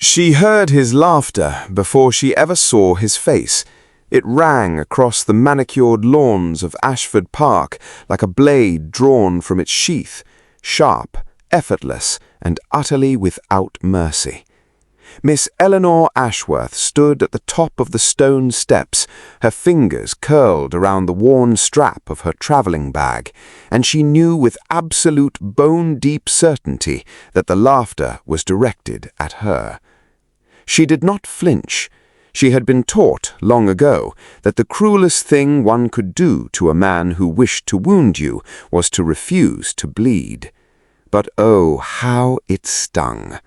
She heard his laughter before she ever saw his face. It rang across the manicured lawns of Ashford Park like a blade drawn from its sheath, sharp, effortless, and utterly without mercy. Miss Eleanor Ashworth stood at the top of the stone steps, her fingers curled around the worn strap of her travelling bag, and she knew with absolute bone-deep certainty that the laughter was directed at her. She did not flinch. She had been taught long ago that the cruelest thing one could do to a man who wished to wound you was to refuse to bleed. But oh, how it stung!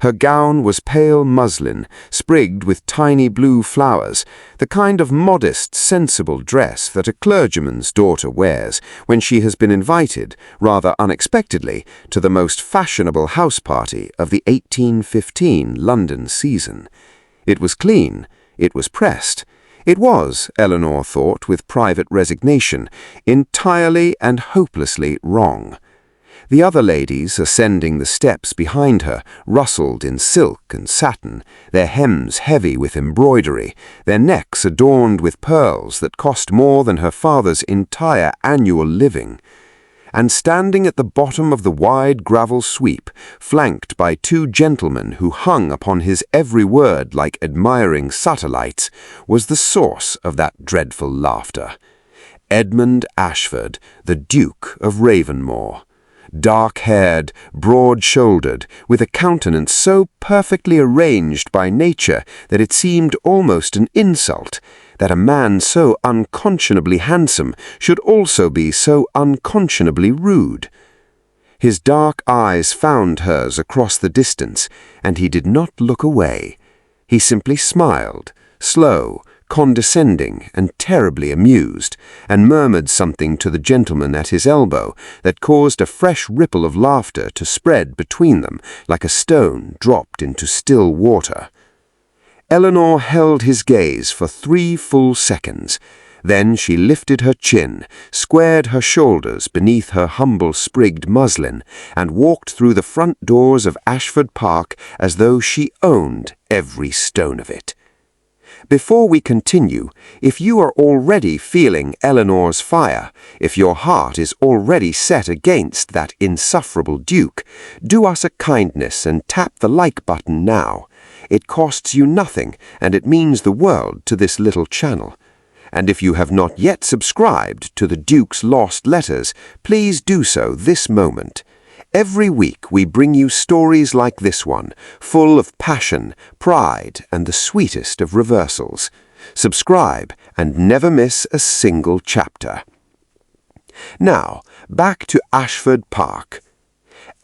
Her gown was pale muslin, sprigged with tiny blue flowers, the kind of modest, sensible dress that a clergyman's daughter wears when she has been invited, rather unexpectedly, to the most fashionable house party of the 1815 London season. It was clean, it was pressed. It was, Eleanor thought with private resignation, entirely and hopelessly wrong. The other ladies ascending the steps behind her rustled in silk and satin, their hems heavy with embroidery, their necks adorned with pearls that cost more than her father's entire annual living. And standing at the bottom of the wide gravel sweep, flanked by two gentlemen who hung upon his every word like admiring satellites, was the source of that dreadful laughter. Edmund Ashford, the Duke of Ravenmoor. Dark-haired, broad-shouldered, with a countenance so perfectly arranged by nature that it seemed almost an insult, that a man so unconscionably handsome should also be so unconscionably rude. His dark eyes found hers across the distance, and he did not look away. He simply smiled, slow, condescending and terribly amused, and murmured something to the gentleman at his elbow that caused a fresh ripple of laughter to spread between them like a stone dropped into still water. Eleanor held his gaze for 3 full seconds. Then she lifted her chin, squared her shoulders beneath her humble sprigged muslin, and walked through the front doors of Ashford Park as though she owned every stone of it. Before we continue, if you are already feeling Eleanor's fire, if your heart is already set against that insufferable Duke, do us a kindness and tap the like button now. It costs you nothing, and it means the world to this little channel. And if you have not yet subscribed to the Duke's Lost Letters, please do so this moment. Every week we bring you stories like this one, full of passion, pride, and the sweetest of reversals. Subscribe and never miss a single chapter. Now, back to Ashford Park.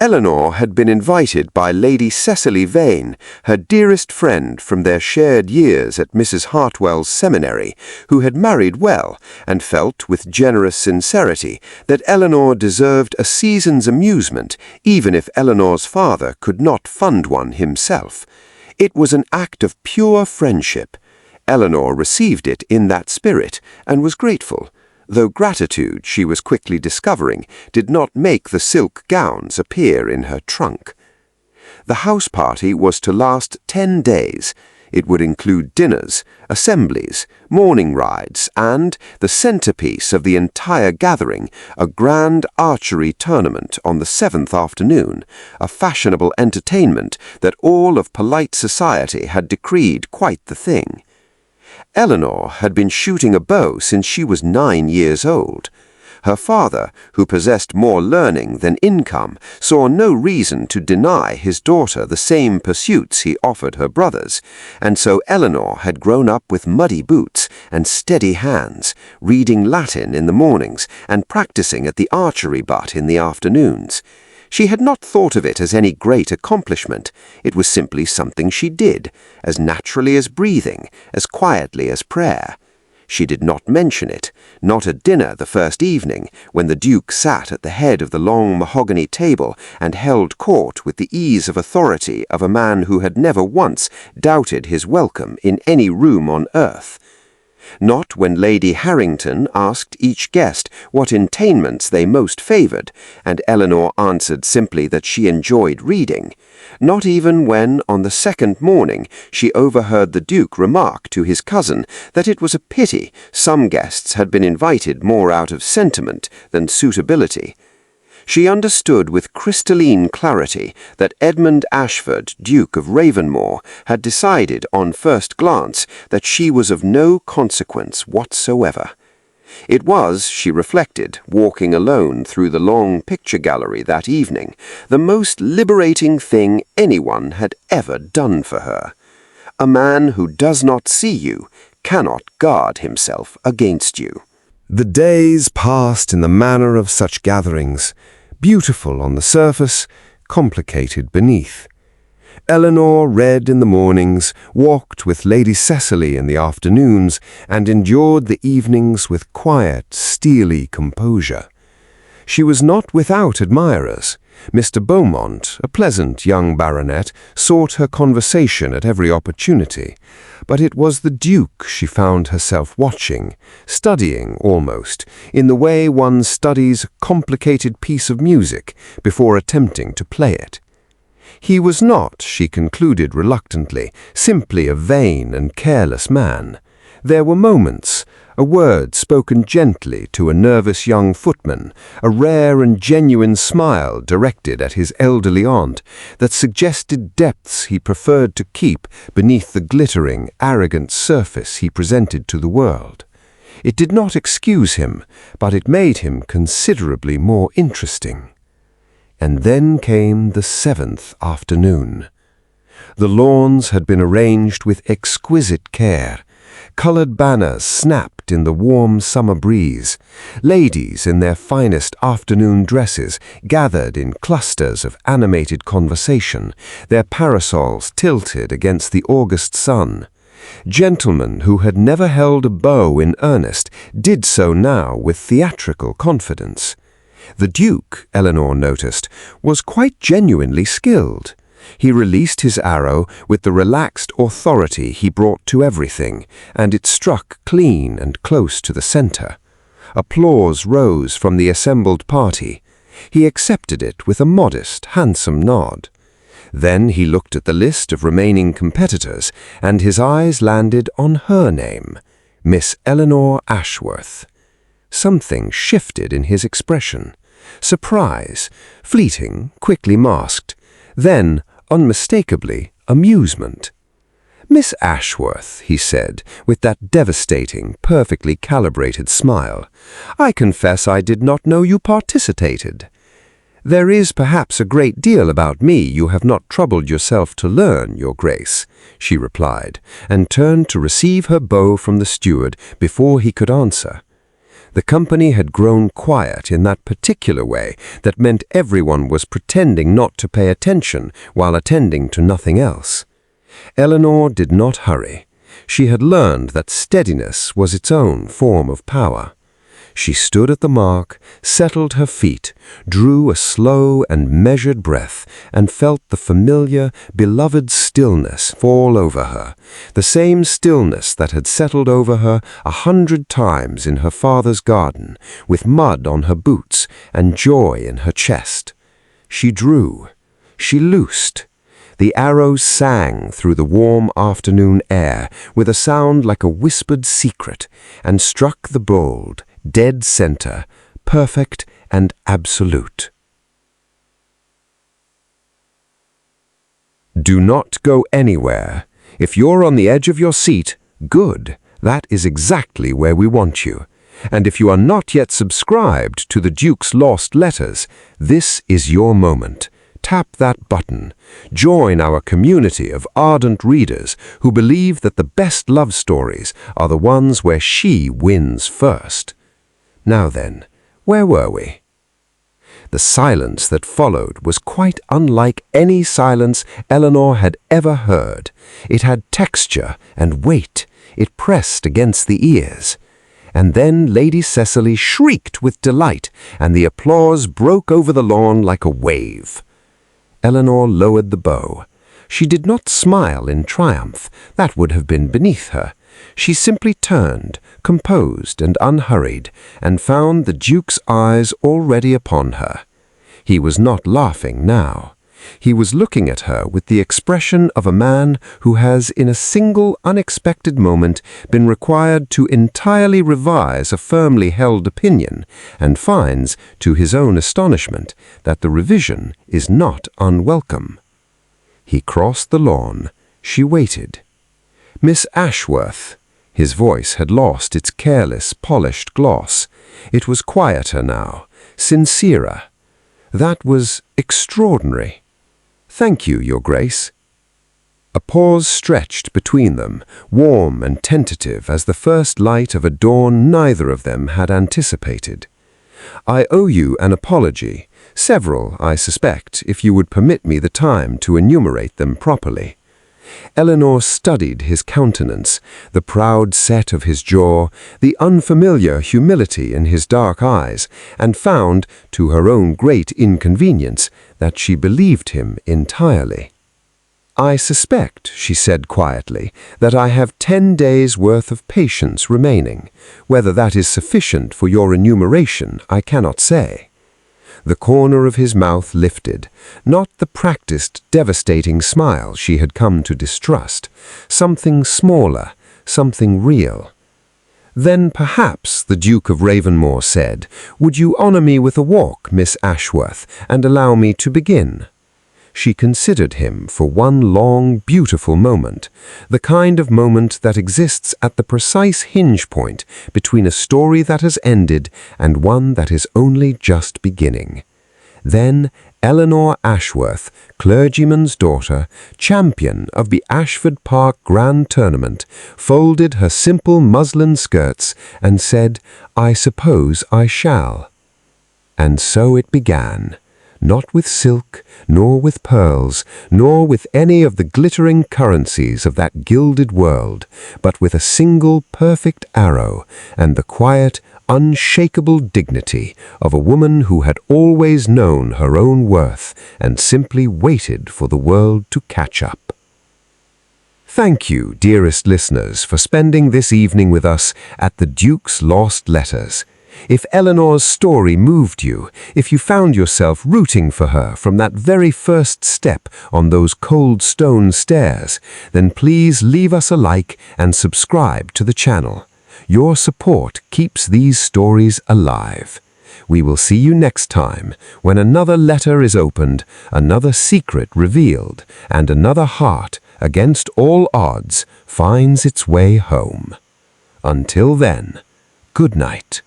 Eleanor had been invited by Lady Cecily Vane, her dearest friend from their shared years at Mrs. Hartwell's seminary, who had married well, and felt with generous sincerity that Eleanor deserved a season's amusement, even if Eleanor's father could not fund one himself. It was an act of pure friendship. Eleanor received it in that spirit, and was grateful, though gratitude, she was quickly discovering, did not make the silk gowns appear in her trunk. The house party was to last 10 days. It would include dinners, assemblies, morning rides, and, the centerpiece of the entire gathering, a grand archery tournament on the 7th afternoon, a fashionable entertainment that all of polite society had decreed quite the thing. Eleanor had been shooting a bow since she was 9 years old. Her father, who possessed more learning than income, saw no reason to deny his daughter the same pursuits he offered her brothers, and so Eleanor had grown up with muddy boots and steady hands, reading Latin in the mornings and practicing at the archery butt in the afternoons. She had not thought of it as any great accomplishment. It was simply something she did, as naturally as breathing, as quietly as prayer. She did not mention it, not at dinner the first evening, when the Duke sat at the head of the long mahogany table and held court with the ease of authority of a man who had never once doubted his welcome in any room on earth. Not when Lady Harrington asked each guest what entertainments they most favoured, and Eleanor answered simply that she enjoyed reading. Not even when, on the second morning, she overheard the Duke remark to his cousin that it was a pity some guests had been invited more out of sentiment than suitability. She understood with crystalline clarity that Edmund Ashford, Duke of Ravenmoor, had decided on first glance that she was of no consequence whatsoever. It was, she reflected, walking alone through the long picture gallery that evening, the most liberating thing anyone had ever done for her. A man who does not see you cannot guard himself against you. The days passed in the manner of such gatherings, beautiful on the surface, complicated beneath. Eleanor read in the mornings, walked with Lady Cecily in the afternoons, and endured the evenings with quiet, steely composure. She was not without admirers. Mr. Beaumont, a pleasant young baronet, sought her conversation at every opportunity, but it was the Duke she found herself watching, studying almost, in the way one studies a complicated piece of music before attempting to play it. He was not, she concluded reluctantly, simply a vain and careless man. There were moments, a word spoken gently to a nervous young footman, a rare and genuine smile directed at his elderly aunt, that suggested depths he preferred to keep beneath the glittering, arrogant surface he presented to the world. It did not excuse him, but it made him considerably more interesting. And then came the 7th afternoon. The lawns had been arranged with exquisite care. Coloured banners snapped in the warm summer breeze. Ladies in their finest afternoon dresses gathered in clusters of animated conversation, their parasols tilted against the August sun. Gentlemen who had never held a bow in earnest did so now with theatrical confidence. The Duke, Eleanor noticed, was quite genuinely skilled. He released his arrow with the relaxed authority he brought to everything, and it struck clean and close to the centre. Applause rose from the assembled party. He accepted it with a modest, handsome nod. Then he looked at the list of remaining competitors, and his eyes landed on her name, Miss Eleanor Ashworth. Something shifted in his expression. Surprise, fleeting, quickly masked. Then, unmistakably, amusement. "Miss Ashworth," he said, with that devastating, perfectly calibrated smile, "I confess I did not know you participated." "There is perhaps a great deal about me you have not troubled yourself to learn, Your Grace," she replied, and turned to receive her bow from the steward before he could answer. The company had grown quiet in that particular way that meant everyone was pretending not to pay attention while attending to nothing else. Eleanor did not hurry. She had learned that steadiness was its own form of power. She stood at the mark, settled her feet, drew a slow and measured breath, and felt the familiar, beloved stillness fall over her, the same stillness that had settled over her 100 times in her father's garden, with mud on her boots and joy in her chest. She drew. She loosed. The arrows sang through the warm afternoon air with a sound like a whispered secret, and struck the bold, dead center, perfect and absolute. Do not go anywhere. If you're on the edge of your seat, good. That is exactly where we want you. And if you are not yet subscribed to the Duke's Lost Letters, this is your moment. Tap that button. Join our community of ardent readers who believe that the best love stories are the ones where she wins first. Now then, where were we? The silence that followed was quite unlike any silence Eleanor had ever heard. It had texture and weight. It pressed against the ears. And then Lady Cecily shrieked with delight, and the applause broke over the lawn like a wave. Eleanor lowered the bow. She did not smile in triumph. That would have been beneath her. She simply turned, composed and unhurried, and found the Duke's eyes already upon her. He was not laughing now. He was looking at her with the expression of a man who has, in a single unexpected moment, been required to entirely revise a firmly held opinion, and finds, to his own astonishment, that the revision is not unwelcome. He crossed the lawn. She waited. "Miss Ashworth." His voice had lost its careless, polished gloss. It was quieter now, sincerer. "That was extraordinary. Thank you, Your Grace." A pause stretched between them, warm and tentative as the first light of a dawn neither of them had anticipated. "I owe you an apology, several, I suspect, if you would permit me the time to enumerate them properly." Eleanor studied his countenance, the proud set of his jaw, the unfamiliar humility in his dark eyes, and found, to her own great inconvenience, that she believed him entirely. "I suspect," she said quietly, "that I have 10 days' worth of patience remaining. Whether that is sufficient for your enumeration, I cannot say." The corner of his mouth lifted, not the practiced, devastating smile she had come to distrust, something smaller, something real. "Then perhaps," the Duke of Ravenmoor said, "would you honor me with a walk, Miss Ashworth, and allow me to begin?" She considered him for one long, beautiful moment, the kind of moment that exists at the precise hinge point between a story that has ended and one that is only just beginning. Then Eleanor Ashworth, clergyman's daughter, champion of the Ashford Park Grand Tournament, folded her simple muslin skirts and said, "I suppose I shall." And so it began. Not with silk, nor with pearls, nor with any of the glittering currencies of that gilded world, but with a single perfect arrow and the quiet, unshakable dignity of a woman who had always known her own worth and simply waited for the world to catch up. Thank you, dearest listeners, for spending this evening with us at the Duke's Lost Letters. If Eleanor's story moved you, if you found yourself rooting for her from that very first step on those cold stone stairs, then please leave us a like and subscribe to the channel. Your support keeps these stories alive. We will see you next time when another letter is opened, another secret revealed, and another heart, against all odds, finds its way home. Until then, good night.